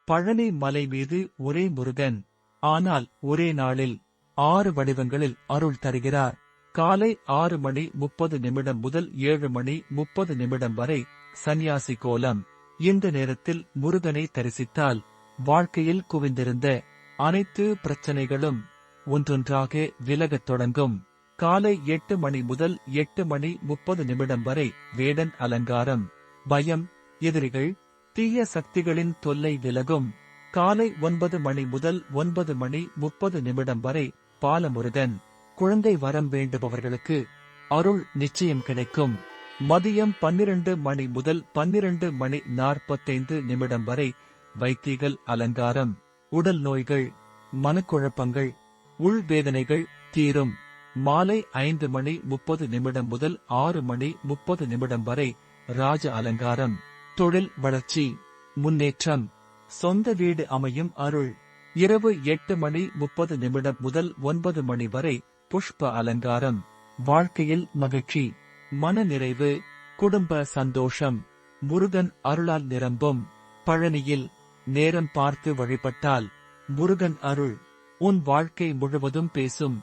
பழனி மலை மீது ஒரே முருகன், ஆனால் ஒரே நாளில் 6 வடிவங்களில் அருள் தருகிறார். காலை 6:30 முதல் 7:30 வரை சந்நியாசி கோலம். இந்த நேரத்தில் முருகனை தரிசித்தால் வாழ்க்கையில் குவிந்திருந்த அனைத்து பிரச்சனைகளும் ஒன்றொன்றாக விலகத் தொடங்கும். காலை 8 முதல் 8:30 வரை வேடன் அலங்காரம். பயம், எதிரிகள், தீய சக்திகளின் தொல்லை விலகும். காலை 9 முதல் 9:30 வரை பாலமுருகன். குழந்தை வரம் வேண்டுபவர்களுக்கு அருள் நிச்சயம் கிடைக்கும். மதியம் 12 முதல் 12:45 வரை வைத்திகள் அலங்காரம். உடல் நோய்கள், மனக்குழப்பங்கள், உள்வேதனைகள் தீரும். மாலை 5:30 முதல் 6:30 வரை ராஜ அலங்காரம். தொழில் வளர்ச்சி, முன்னேற்றம், சொந்த வீடு அமையும் அருள். இரவு 8:30 முதல் 9 வரை புஷ்ப அலங்காரம். வாழ்க்கையில் மகிழ்ச்சி, மன நிறைவு, குடும்ப சந்தோஷம். முருகன் அருளால் நிரம்பும். பழனியில் நேரம் பார்த்து வழிபட்டால் முருகன் அருள் உன் வாழ்க்கை முழுவதும் பேசும்.